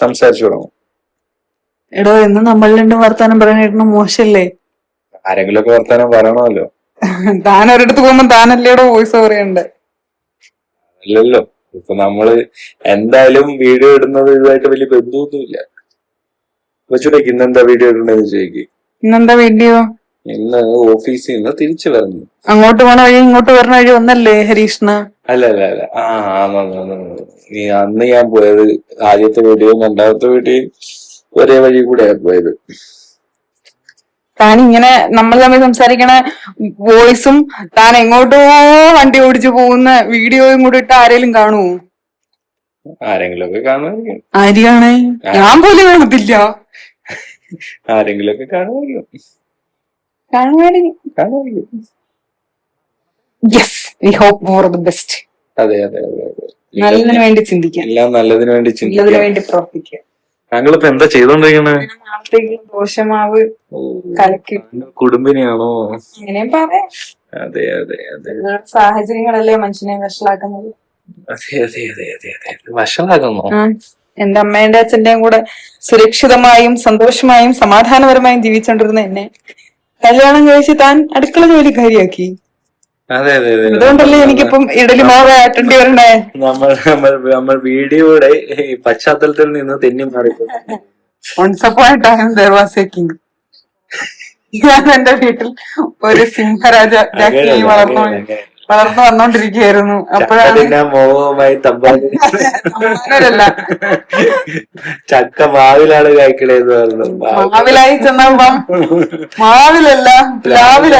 സംസാരിച്ചു തുടങ്ങും. എടോ എന്ന് നമ്മൾ രണ്ടും വർത്താനം പറയാനായിരുന്നു മോശല്ലേ? ആരെങ്കിലും ഒക്കെ വർത്താനം പറയണമല്ലോ. താൻ ഒരിടത്ത് പോകുമ്പോ താനല്ലേടോ വോയിസ് പറയണ്ടേ? അല്ലല്ലോ, ഇപ്പൊ നമ്മള് എന്തായാലും വീഡിയോ ഇടുന്നത് ഇതുമായിട്ട് വലിയ ബന്ധമൊന്നുമില്ല. വെച്ചുടേക്ക് ഇന്നെന്താ വീഡിയോ ഇടണെന്ന് ചോദിക്കും. ഇന്നെന്താ വീഡിയോ? ഇന്ന് ഓഫീസിൽ നിന്ന് തിരിച്ചു വരണം. അങ്ങോട്ട് പോണ വഴി ഇങ്ങോട്ട് വരുന്ന വഴി ഒന്നല്ലേ ഹരീഷ്ണ? അല്ല അല്ല അല്ല നീ അന്ന് ഞാൻ പോയത് ആദ്യത്തെ വീഡിയോയും രണ്ടാമത്തെ വീഡിയോയും ഒരേ വഴി കൂടെയാണ് പോയത്. താൻ ഇങ്ങനെ നമ്മൾ തമ്മിൽ സംസാരിക്കണ വോയിസും താൻ എങ്ങോട്ടോ വണ്ടി ഓടിച്ചു പോകുന്ന വീഡിയോയും കൂടി ഇട്ട് ആരെങ്കിലും കാണുമോ? ആരെങ്കിലും ഒക്കെ കാണുമായിരിക്കും. ആര് കാണേ? ഞാൻ പോലും കാണത്തില്ല. ആരെങ്കിലും ഒക്കെ കാണുമായിരിക്കും. Yes, we hope for the best. അതെ അതെ അതെ അതെ, നല്ലതിന് വേണ്ടി ചിന്തിക്കാം, എല്ലാം നല്ലതിന് വേണ്ടി നല്ലതിന് വേണ്ടി പ്രവർത്തിക്കാം. താങ്കളിപ്പോ എന്താ ചെയ്തോണ്ടിരിക്കണേ? നാളത്തേക്ക് ദോശമാവ് കലക്കി കുടുംബിനെയാണോ? ഇങ്ങനെയും പറയാം. അതെ അതെ അതെ, സാഹചര്യങ്ങളല്ലേ മനുഷ്യനെ വഷളാക്കുന്നത്. അതെ അതെ അതെ അതെ അതെ, വഷളാക്കുന്നോ? എന്റെ അമ്മേന്റെ അച്ഛന്റെയും കൂടെ സുരക്ഷിതമായും സന്തോഷമായും സമാധാനപരമായും ജീവിച്ചോണ്ടിരുന്ന എന്നെ കല്യാണം കഴിച്ച് താൻ അടുക്കള ജോലിക്കാരിയാക്കി. അതെ അതെ അതെ, അതുകൊണ്ടല്ലേ എനിക്കിപ്പം ഇഡലി മാവ് ആട്ടേണ്ടി വരണേ. നമ്മൾ വീഡിയോയുടെ പശ്ചാത്തലത്തിൽ നിന്ന് തെന്നി മാറി. Once upon a time there was a king. ഞാൻ എന്റെ വീട്ടിൽ ഒരു സിംഹരാജാക്കി വളർന്നു വന്നോണ്ടിരിക്കുകയായിരുന്നു. അപ്പോഴാണ് ചക്ക മാവിലാണ് കായ്ക്കണേന്ന് പറഞ്ഞു. മാവിലായി ചെന്നപ്പം മാവിലല്ല പ്ലാവില.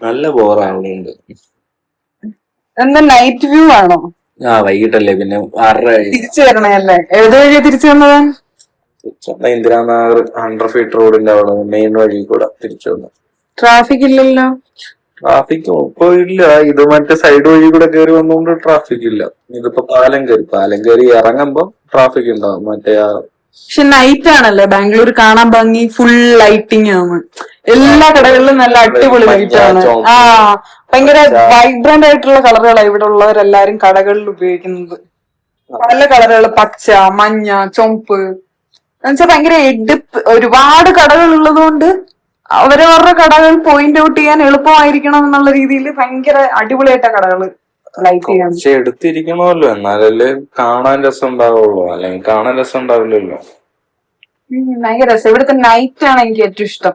നല്ല ബോറാവുന്നുണ്ട്. എന്താ നൈറ്റ് വ്യൂ ആണോ? വൈകിട്ടല്ലേ, പിന്നെ 6:30 തിരിച്ചു വരണേ അല്ലേ? ഏത് വഴിയാ തിരിച്ചു വന്നത്? ഇന്ദിരാനഗർ 100 ഫീറ്റ് റോഡിന്റെ അവിടെ മെയിൻ വഴി കൂടെ തിരിച്ചു വന്നു. ട്രാഫിക് ഇല്ലല്ലോ? ട്രാഫിക് ഇപ്പൊ ഇല്ല, ഇത് മറ്റേ സൈഡ് വഴി കൂടെ കയറി വന്നുകൊണ്ട് ട്രാഫിക് ഇല്ല. ഇതിപ്പോ പാലം കയറി ഇറങ്ങുമ്പോ ട്രാഫിക് ഉണ്ടാവും. മറ്റേ പക്ഷെ നൈറ്റ് ആണല്ലേ ബാംഗ്ലൂർ കാണാൻ ഭംഗി, ഫുൾ ലൈറ്റിംഗ് ആണ്. എല്ലാ കടകളിലും നല്ല അടിപൊളി ലൈറ്റ് ആണ്. ഭയങ്കര വൈബ്രന്റ് ആയിട്ടുള്ള കളറുകളാണ് ഇവിടെ ഉള്ളവരെല്ലാരും കടകളിൽ ഉപയോഗിക്കുന്നത്. പല കളറുകൾ, പച്ച, മഞ്ഞ, ചുവപ്പ്, എന്നുവെച്ചാൽ ഭയങ്കര എടുപ്പ്. ഒരുപാട് കടകൾ ഉള്ളത് കൊണ്ട് അവരവരുടെ കടകൾ പോയിന്റ് ഔട്ട് ചെയ്യാൻ എളുപ്പമായിരിക്കണം എന്നുള്ള രീതിയിൽ ഭയങ്കര അടിപൊളിയായിട്ടാ കടകള് ലൈറ്റ് ചെയ്യാൻ. പക്ഷെ എടുത്തിരിക്കണമല്ലോ, എന്നാലല്ലേ കാണാൻ രസം ഉണ്ടാവുള്ളൂ, അല്ലെങ്കിൽ കാണാൻ രസം ഉണ്ടാവില്ലല്ലോ. ഭയങ്കര രസം. ഇവിടുത്തെ നൈറ്റ് ആണ് എനിക്ക് ഏറ്റവും ഇഷ്ടം.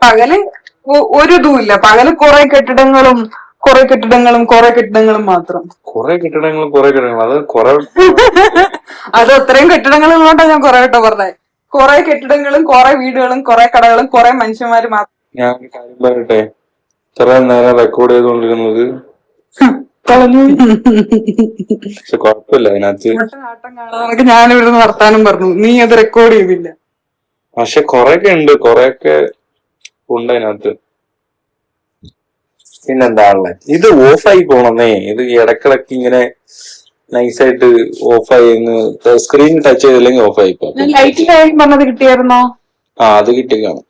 പകല് ഒരു ഇതുമില്ല. പകല് കുറെ കെട്ടിടങ്ങളും മാത്രം. കുറെ കെട്ടിടങ്ങൾ അത് അത്രയും കെട്ടിടങ്ങൾ ഉള്ളതുകൊണ്ടാണ് ഞാൻ കുറെ വട്ടം പറഞ്ഞത്. കുറെ കെട്ടിടങ്ങളും കുറെ വീടുകളും കുറെ കടകളും കുറെ മനുഷ്യന്മാര് മാത്രം. ഞാൻ ഒരു കാര്യം പറയട്ടെ, ഇത്ര നേരം റെക്കോർഡ് ചെയ്തുകൊണ്ടിരുന്നത് പക്ഷെ കുഴപ്പമില്ല. അതിനകത്ത് ആട്ടം കാണാനൊക്കെ ഞാൻ ഇവിടുന്ന് വർത്താനം പറഞ്ഞു, നീ അത് റെക്കോർഡ് ചെയ്തില്ല. പക്ഷെ കൊറേയൊക്കെ ഉണ്ട്, കൊറേയൊക്കെ ഉണ്ട് അതിനകത്ത്. പിന്നെന്താണല്ലേ, ഇത് ഓഫായി പോണെന്നേ. ഇത് ഇടക്കിടക്ക് ഇങ്ങനെ നൈസായിട്ട് ഓഫായി, സ്ക്രീൻ ടച്ച് ചെയ്തില്ലെങ്കിൽ ഓഫായി പോകും. ലൈറ്റ് കാര്യം പറഞ്ഞത് കിട്ടിയായിരുന്നോ? അത് കിട്ടി കാണും.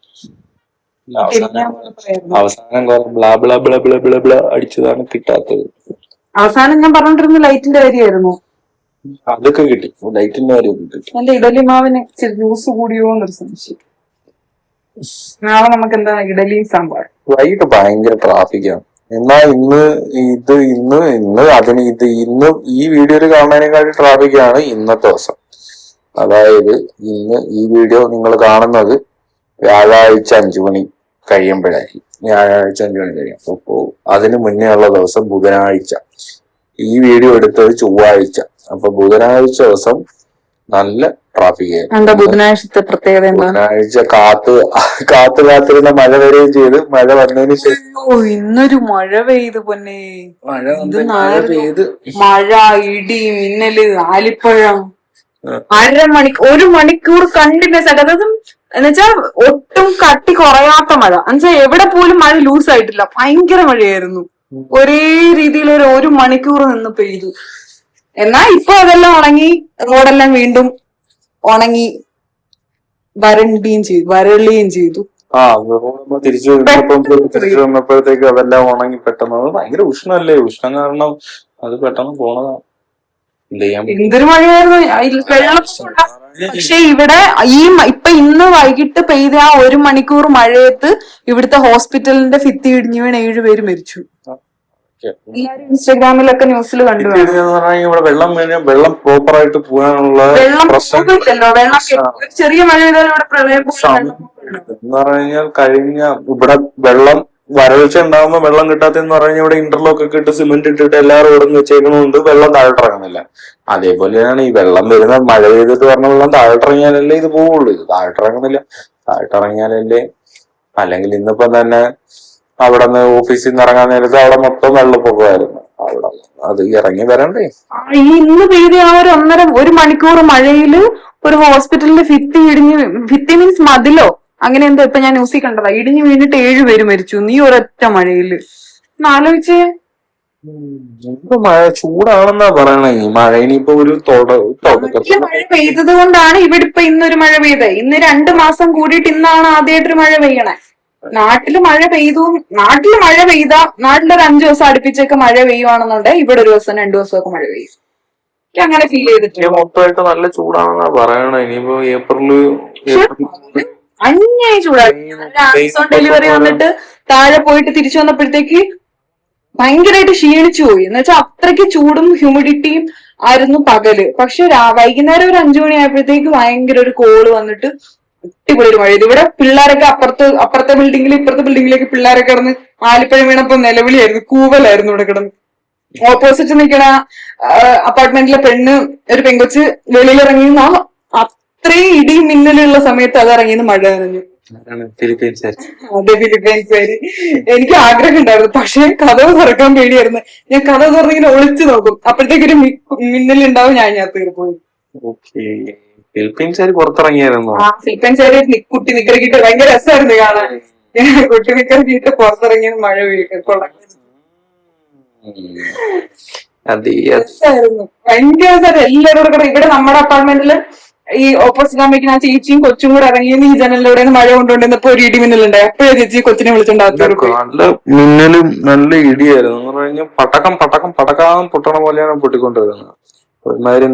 അവസാനം കുറെ blah blah blah blah blah blah അടിച്ചതാണ് കിട്ടാത്തത്. അവസാനം ഞാൻ പറഞ്ഞോണ്ടിരുന്ന ലൈറ്റിന്റെ കാര്യമായിരുന്നു. അതൊക്കെ കിട്ടി, ലൈറ്റിന്റെ കാര്യമൊക്കെ കിട്ടി. എന്റെ ഇഡലി മാവിന് ജ്യൂസ് കൂടിയോ എന്നൊരു സംശയം. നാളെ നമുക്ക് എന്താ ഇഡലിയും സാമ്പാർ. വൈകിട്ട് ഭയങ്കര ട്രാഫിക്കാണ്. എന്നാ ഇന്ന് ഈ വീഡിയോയിൽ കാണുന്നതിനേക്കാളും ട്രാഫിക്കാണ് ഇന്നത്തെ ദിവസം. അതായത് ഇന്ന് ഈ വീഡിയോ നിങ്ങൾ കാണുന്നത് വ്യാഴാഴ്ച 5 മണി കഴിയുമ്പോഴായിരിക്കും. വ്യാഴാഴ്ച 5 മണി കഴിയും. അപ്പോ അതിന് മുന്നേ ഉള്ള ദിവസം ബുധനാഴ്ച. ഈ വീഡിയോ എടുത്തത് ചൊവ്വാഴ്ച. അപ്പൊ ബുധനാഴ്ച ദിവസം നല്ല ട്രാഫിക് ആയിരുന്നു. ബുധനാഴ്ചത്തെ പ്രത്യേകത? ബുധനാഴ്ച കാത്തിരുന്ന മഴ വരികയും ചെയ്ത്. മഴ വന്നതിന് ശേഷം ഇന്നൊരു മഴ പെയ്ത് പൊന്നെ. മഴ, ഇടി, മിന്നല്, ആലിപ്പഴം. ഒരു മണിക്കൂർ കണ്ടിന്യൂസ് ആയിട്ട്. അതായത് എന്നുവെച്ചാൽ ഒട്ടും കട്ടി കുറയാത്ത മഴ. എന്നുവെച്ചാൽ എവിടെ പോലും മഴ ലൂസ് ആയിട്ടില്ല. ഭയങ്കര മഴയായിരുന്നു. ഒരേ രീതിയിൽ ഒരു മണിക്കൂർ നിന്ന് പെയ്തു. എന്നാ ഇപ്പൊ അതെല്ലാം ഉണങ്ങി, റോഡെല്ലാം വീണ്ടും ഉണങ്ങി വരളുകയും ചെയ്തു. തിരിച്ചു വന്നപ്പോഴത്തേക്ക് അതെല്ലാം ഉണങ്ങി പെട്ടെന്ന്. ഭയങ്കര ഉഷ്ണല്ലേ, ഉഷ്ണം കാരണം അത് പെട്ടെന്ന് പോണതാണ്. എന്ത് ചെയ്യാൻ പറ്റും? എന്തൊരു മഴയായിരുന്നു. പക്ഷെ ഇവിടെ ഇപ്പൊ ഇന്ന് വൈകിട്ട് പെയ്ത ആ 1 മണിക്കൂർ മഴയത്ത് ഇവിടുത്തെ ഹോസ്പിറ്റലിന്റെ ഭിത്തി ഇടിഞ്ഞു വീണ് 7 പേര് മരിച്ചു. എല്ലാരും ഇൻസ്റ്റാഗ്രാമിലൊക്കെ ന്യൂസിൽ കണ്ടു. ഇവിടെ വെള്ളം പ്രോപ്പർ ആയിട്ട് പോകാനുള്ള വെള്ളം പോകില്ലല്ലോ. വെള്ളം ചെറിയ മഴ പെയ്താലും ഇവിടെ പ്രളയം എന്ന് പറഞ്ഞാൽ കഴിഞ്ഞ ഇവിടെ വെള്ളം വരൾച്ച ഉണ്ടാകുമ്പോ വെള്ളം കിട്ടാത്തെന്ന് പറഞ്ഞാൽ ഇവിടെ ഇന്റർലോക്ക് ഒക്കെ ഇട്ട് സിമെന്റ് ഇട്ടിട്ട് എല്ലാവരും ഇവിടെ വെച്ചേക്കുന്നതുകൊണ്ട് വെള്ളം താഴോട്ടിറങ്ങുന്നില്ല. അതേപോലെയാണ് ഈ വെള്ളം വരുന്ന മഴ പെയ്തിട്ട് പറഞ്ഞ വെള്ളം താഴോട്ടിറങ്ങിയാലല്ലേ ഇത് പോവുള്ളൂ. ഇത് താഴോട്ടിറങ്ങുന്നില്ല. താഴോട്ടിറങ്ങിയാലല്ലേ. അല്ലെങ്കിൽ ഇന്നിപ്പം തന്നെ അവിടെ നിന്ന് ഓഫീസിൽ നിന്ന് ഇറങ്ങാൻ നേരത്തെ അവിടെ മൊത്തം വെള്ളപ്പൊക്കമായിരുന്നു. അവിടെ അത് ഇറങ്ങി വരണ്ടേ. ഈ ഇന്ന് പെയ്ത ആ 1 മണിക്കൂർ മഴയില് ഒരു ഹോസ്പിറ്റലിന്റെ ഭിത്തി മീൻസ് മതിലോ അങ്ങനെ എന്തോ ഇപ്പൊ ഞാൻ ന്യൂസിൽ കണ്ടതാ, ഇടിഞ്ഞു വീണിട്ട് 7 പേര് മരിച്ചു നീ ഒരൊറ്റ മഴയില്. ആലോചിച്ചേ. മഴ ചൂടാണെന്നാ പറയണേ. മഴ ഇനിയിപ്പോ ഒരു മഴ പെയ്തത് കൊണ്ടാണ് ഇവിടെ ഇപ്പൊ ഇന്നൊരു മഴ പെയ്തത്. ഇന്ന് 2 മാസം കൂടിയിട്ട് ഇന്നാണ് ആദ്യമായിട്ടൊരു മഴ പെയ്യണേ. നാട്ടില് മഴ പെയ്താ നാട്ടിലൊരു 5 ദിവസം അടുപ്പിച്ചൊക്കെ മഴ പെയ്യുവാണെന്നുണ്ടെങ്കിൽ ഇവിടെ ഒരു ദിവസം 2 ദിവസമൊക്കെ മഴ പെയ്യും. എനിക്ക് അങ്ങനെ ഫീൽ ചെയ്തിട്ടില്ല. മൊത്തമായിട്ട് നല്ല ചൂടാണെന്നാ പറയണേ. ഇനിയിപ്പോ അന്യായി ചൂടാണ്. ആമസോൺ ഡെലിവറി വന്നിട്ട് താഴെ പോയിട്ട് തിരിച്ചു വന്നപ്പോഴത്തേക്ക് ഭയങ്കരമായിട്ട് ക്ഷീണിച്ചു പോയി. എന്ന് വെച്ചാൽ അത്രയ്ക്ക് ചൂടും ഹ്യൂമിഡിറ്റിയും ആയിരുന്നു പകല്. പക്ഷെ വൈകുന്നേരം ഒരു 5 മണി ആയപ്പോഴത്തേക്ക് ഭയങ്കര ഒരു കോള് വന്നിട്ട് അടിപൊളി ഒരു മഴ. ഇവിടെ പിള്ളേരൊക്കെ അപ്പുറത്തെ ബിൽഡിങ്ങിൽ ഇപ്പുറത്തെ ബിൽഡിങ്ങിലേക്ക് പിള്ളേരൊക്കെ കിടന്ന് ആലിപ്പഴം വീണപ്പോ നിലവിളിയായിരുന്നു, കൂവലായിരുന്നു ഇവിടെ കിടന്ന്. ഓപ്പോസിറ്റ് നിൽക്കണ അപ്പാർട്ട്മെന്റിലെ ഒരു പെങ്കൊച്ച് വെളിയിലിറങ്ങി അത്രയും ഇടിയും മിന്നലുള്ള സമയത്ത് അത് ഇറങ്ങിയെന്ന് മഴ നനഞ്ഞു. അതെ, ഫിലിപ്പൈൻസുകാര്. എനിക്ക് ആഗ്രഹം ഉണ്ടായിരുന്നു, പക്ഷെ കഥവ് തുറക്കാൻ പേടിയായിരുന്നു. ഞാൻ കഥ തുറന്നിങ്ങനെ ഒളിച്ചു നോക്കും, അപ്പോഴത്തേക്കൊരു മിന്നലുണ്ടാവും, ഞാൻ കയറി പോയി. ഫിലിപ്പൈൻസുകാർ പുറത്തിറങ്ങിയായിരുന്നു. ഫിലിപ്പൈൻസുകാര് കുട്ടി നിക്കറിക്കിട്ട് ഭയങ്കര രസമായിരുന്നു കാണാൻ. കുട്ടി നിക്കറിക്കിട്ട് പുറത്തിറങ്ങിയത് മഴ രസമായിരുന്നു, ഭയങ്കര രസമായിരുന്നു. എല്ലാവരും കൂടെ ഇവിടെ നമ്മുടെ അപ്പാർട്ട്മെന്റില് ഈ ഓപ്പോസിറ്റ് അമ്മയ്ക്ക് ആ ചേച്ചിയും കൊച്ചും കൂടെ ഇറങ്ങിയെന്ന് ഈ ജനലിലൂടെ മഴ കൊണ്ടുകൊണ്ടിരുന്നപ്പോ ഒരു ഇടിമിന്നലുണ്ടായി. അപ്പോഴേ ചേച്ചി കൊച്ചിനെ വിളിച്ചിട്ടുണ്ടാകും. നല്ല മിന്നലും നല്ല ഇടിയായിരുന്നു എന്ന് പറഞ്ഞാൽ പടക്കം പൊട്ടണ പോലെയാണ് പൊട്ടിക്കൊണ്ടിരുന്നത്. ഒരുമാതിരി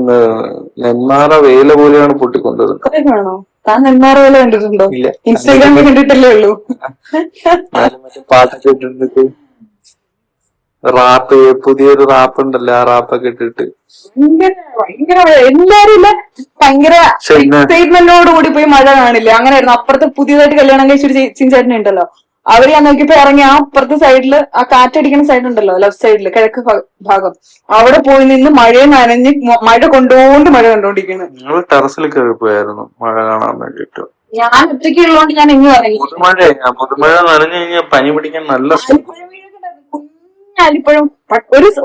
നെന്മാറ വേല പോലെയാണ് പൊട്ടിക്കൊണ്ടിരുന്നത്. താൻ നെന്മാറ വേല കണ്ടിട്ടുണ്ടോ? ഇൻസ്റ്റാഗ്രാമിൽ കണ്ടിട്ടല്ലേ ഉള്ളൂ. പാട്ടൊക്കെ ഇട്ടിട്ട് റാപ്പ്, പുതിയൊരു റാപ്പ് ഉണ്ടല്ലോ, ആ റാപ്പൊക്കെ ഇട്ടിട്ട് ഭയങ്കര എല്ലാരും ഭയങ്കര എക്സൈറ്റ്മെന്റോട് കൂടി പോയി മഴ കാണില്ല. അങ്ങനെയായിരുന്നു. അപ്പുറത്ത് പുതിയതായിട്ട് കല്യാണം കഴിച്ചൊരു ചിഞ്ചേട്ടനെ ഉണ്ടല്ലോ, അവര് ഞാൻ നോക്കിയപ്പോ ഇറങ്ങി ആ അപ്പുറത്തെ സൈഡില് ആ കാറ്റടിക്കുന്ന സൈഡ് ഉണ്ടല്ലോ, ലെഫ്റ്റ് സൈഡില് കിഴക്ക് ഭാഗം, അവിടെ പോയി നിന്ന് മഴയെ നനഞ്ഞ് മഴ കണ്ടോണ്ടിരിക്കുന്നു. ടെറസിൽ കയറി പോയായിരുന്നു മഴ കാണാൻ വേണ്ടിട്ട്. ഞാൻ ഒറ്റയ്ക്ക് ഉള്ളതുകൊണ്ട് ഞാൻ എങ്ങും ഇറങ്ങി. പുതുമഴ നനഞ്ഞു കഴിഞ്ഞാൽ പനി പിടിക്കാൻ നല്ല ആലിപ്പഴം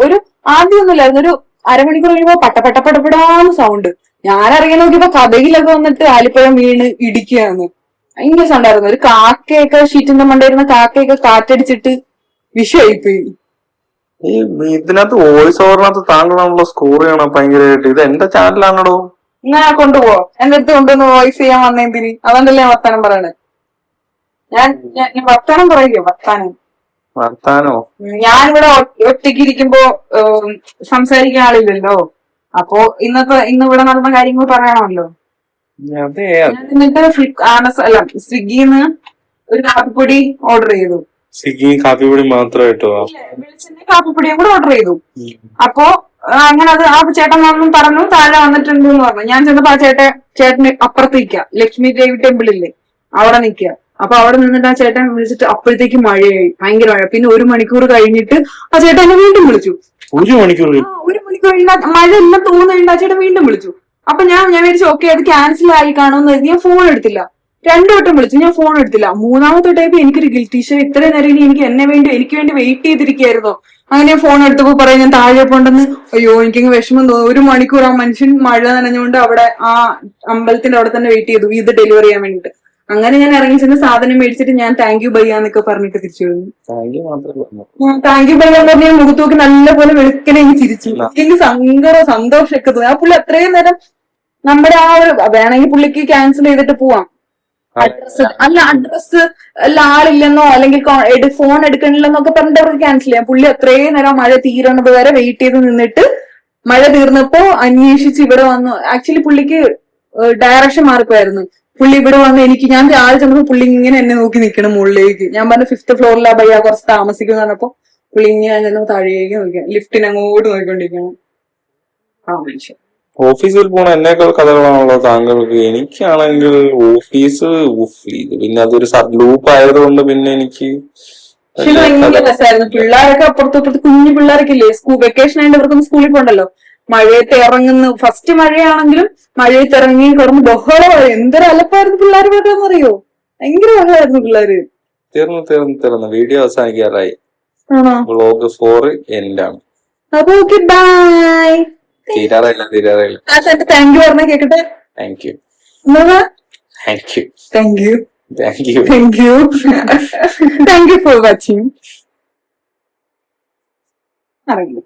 ഒരു ആദ്യമൊന്നുമില്ലായിരുന്നു, ഒരു അരമണിക്കൂർ കഴിയുമ്പോ പട്ടപെടാന്ന് സൗണ്ട്. ഞാൻ ഇറങ്ങി നോക്കിയപ്പോ കഥയിലൊക്കെ വന്നിട്ട് ആലിപ്പഴം വീണ് ഇടിക്കുകയാണ്. ഭയങ്കര സൗണ്ട് ആയിരുന്നു. ഒരു കാക്കയൊക്കെ ഷീറ്റിന്റെ മണ്ടയിരുന്ന കാക്കയൊക്കെ കാറ്റടിച്ചിട്ട് വിഷയായിപ്പോയി. ഇതിനകത്ത് വോയിസ് ഓവറിനകത്ത് താങ്കളാണല്ലോ സ്കോർ ചെയ്യണം ഭയങ്കരമായിട്ട്. ഇത് എന്റെ ചാനലാണോ? ഞാൻ കൊണ്ടുപോ, എന്റെ അടുത്ത് കൊണ്ടുവന്ന് വോയിസ് ചെയ്യാൻ വന്നേന്തിന്? അതുകൊണ്ടല്ലേ ഞാൻ വർത്താനം പറയണേ. ഞാൻ വർത്താനം പറയില്ലോ, വർത്താനോ? ഞാനിവിടെ ഒറ്റയ്ക്ക് ഇരിക്കുമ്പോ സംസാരിക്കാൻ ആളില്ലല്ലോ, അപ്പോ ഇന്ന് ഇവിടെ നടന്ന കാര്യങ്ങൾ പറയണമല്ലോ. എന്നിട്ട് സ്വിഗ്ഗിന്ന് ഒരു കാപ്പിപ്പൊടി ഓർഡർ ചെയ്തു. സ്വിഗ്ഗി കാപ്പിപ്പൊടി മാത്രമായിട്ടോ? കാപ്പിപ്പൊടിയും കൂടെ ഓർഡർ ചെയ്തു. അപ്പോ അങ്ങനെ അത് ആ ചേട്ടൻ വന്നു പറഞ്ഞു താഴെ വന്നിട്ടുണ്ട് എന്ന് പറഞ്ഞു. ഞാൻ ചെന്നപ്പോ ആ ചേട്ടന് അപ്പുറത്ത് നിൽക്കുക, ലക്ഷ്മി ദേവി ടെമ്പിൾ ഇല്ലേ അവിടെ നിൽക്കുക. അപ്പൊ അവിടെ നിന്നിട്ട് ആ ചേട്ടൻ വിളിച്ചിട്ട് അപ്പോഴത്തേക്ക് മഴയായി, ഭയങ്കര മഴ. പിന്നെ 1 മണിക്കൂർ കഴിഞ്ഞിട്ട് ആ ചേട്ടൻ എന്നെ വീണ്ടും വിളിച്ചു. 1 മണിക്കൂർ മഴ എല്ലാം തോന്നുന്നുണ്ട്, ആ ചേട്ടൻ വീണ്ടും വിളിച്ചു. അപ്പൊ ഞാൻ വിചാരിച്ചു ഓക്കെ അത് ക്യാൻസൽ ആയി കാണുമെന്ന് കരുതി ഞാൻ ഫോൺ എടുത്തില്ല. 2 വട്ടം വിളിച്ചു, ഞാൻ ഫോൺ എടുത്തില്ല. 3ാമത്തെ ടൈപ്പ് എനിക്കൊരു ഗിൽറ്റി ഇഷ്യൂ, ഇത്രയും നേരം ഇനി എനിക്ക് വേണ്ടി വെയിറ്റ് ചെയ്തിരിക്കുകയായിരുന്നോ. അങ്ങനെ ഞാൻ ഫോൺ എടുത്തപ്പോ പറയാം ഞാൻ താഴെ പോണ്ടെന്ന്. അയ്യോ എനിക്കങ്ങ് വിഷമം തോന്നുന്നു. 1 മണിക്കൂർ ആ മനുഷ്യൻ മഴ നനഞ്ഞുകൊണ്ട് അവിടെ ആ അമ്പലത്തിന്റെ അവിടെ തന്നെ വെയിറ്റ് ചെയ്തു ഇത് ഡെലിവറി ചെയ്യാൻ വേണ്ടിട്ട്. അങ്ങനെ ഞാൻ ഇറങ്ങി ചെന്ന് സാധനം മേടിച്ചിട്ട് ഞാൻ താങ്ക് യു ബയ്യാന്നൊക്കെ പറഞ്ഞിട്ട് തിരിച്ചു വന്നു. താങ്ക് യു ബയ്യ എന്ന് പറഞ്ഞാൽ മുഖത്തോക്ക് നല്ലപോലെ വെളുക്കനെ എനിക്ക് ചിരിച്ചു. എനിക്ക് സന്തോഷമൊക്കെ തോന്നി. ആ പുള്ളി അത്രയും നേരം നമ്മുടെ ആ ഒരു വേണമെങ്കിൽ പുള്ളിക്ക് ക്യാൻസൽ ചെയ്തിട്ട് പോവാം. അഡ്രസ് ആളില്ലെന്നോ അല്ലെങ്കിൽ ഫോൺ എടുക്കണില്ലെന്നൊക്കെ പറഞ്ഞിട്ട് അവർക്ക് ക്യാൻസൽ ചെയ്യാം. പുള്ളി അത്രയും നേരം മഴ തീരണത് വരെ വെയിറ്റ് ചെയ്ത് നിന്നിട്ട് മഴ തീർന്നപ്പോ അന്വേഷിച്ച് ഇവിടെ വന്നു. ആക്ച്വലി പുള്ളിക്ക് ഡയറക്ഷൻ മാറിപ്പോയായിരുന്നു. പുള്ളി ഇവിടെ വന്ന് ഞാൻ രാവിലെ ചെന്നപ്പോ പുള്ളി ഇങ്ങനെ എന്നെ നോക്കി നിൽക്കണം മുകളിലേക്ക്. ഞാൻ പറഞ്ഞു 5th ഫ്ലോറിലാ ഭയ്യ കുറച്ച് താമസിക്കുന്ന പറഞ്ഞപ്പോ പുള്ളി ഇങ്ങനെ ചെന്നപ്പോ താഴേക്ക് നോക്കിയാ ലിഫ്റ്റിന് അങ്ങോട്ട് നോക്കിക്കൊണ്ടിരിക്കണം. ആ മനുഷ്യൻ ഓഫീസിൽ പോണ എന്നേക്കാൾ കഥകളാണല്ലോ താങ്കൾക്ക്. എനിക്കാണെങ്കിൽ ഓഫീസ് ഇത് പിന്നെ അതൊരു ലൂപ്പ് ആയതുകൊണ്ട് പിന്നെ എനിക്ക് പക്ഷെ ഇത് ഭയങ്കര രസമായിരുന്നു. പിള്ളേരൊക്കെ അപ്പുറത്ത് കുഞ്ഞു പിള്ളേരൊക്കെ ഇല്ലേ, വെക്കേഷൻ ആയിട്ട് ഇവർക്കൊന്നും സ്കൂളിൽ പോകണ്ടല്ലോ. മഴയത്ത് ഇറങ്ങുന്നു. ഫസ്റ്റ് മഴയാണെങ്കിലും മഴയത്ത് ഇറങ്ങി കിടന്ന് ബഹളം. എന്തൊരു അലപ്പായിരുന്നു പിള്ളേർ പോയിട്ടെന്നറിയോ. ഭയങ്കര ബഹളമായിരുന്നു പിള്ളേര്. തീർന്നു വീഡിയോ അവസാനിക്കാറായി. ആണോ? വ്ളോഗ് 4 എന്റാണ്. അപ്പൊ ഓക്കെ, ബൈ. തീരാറായില്ല. ആ ചേട്ടൻ താങ്ക് യു പറഞ്ഞ കേക്കട്ടെ. Thank you. Thank you for watching. അറിയില്ല.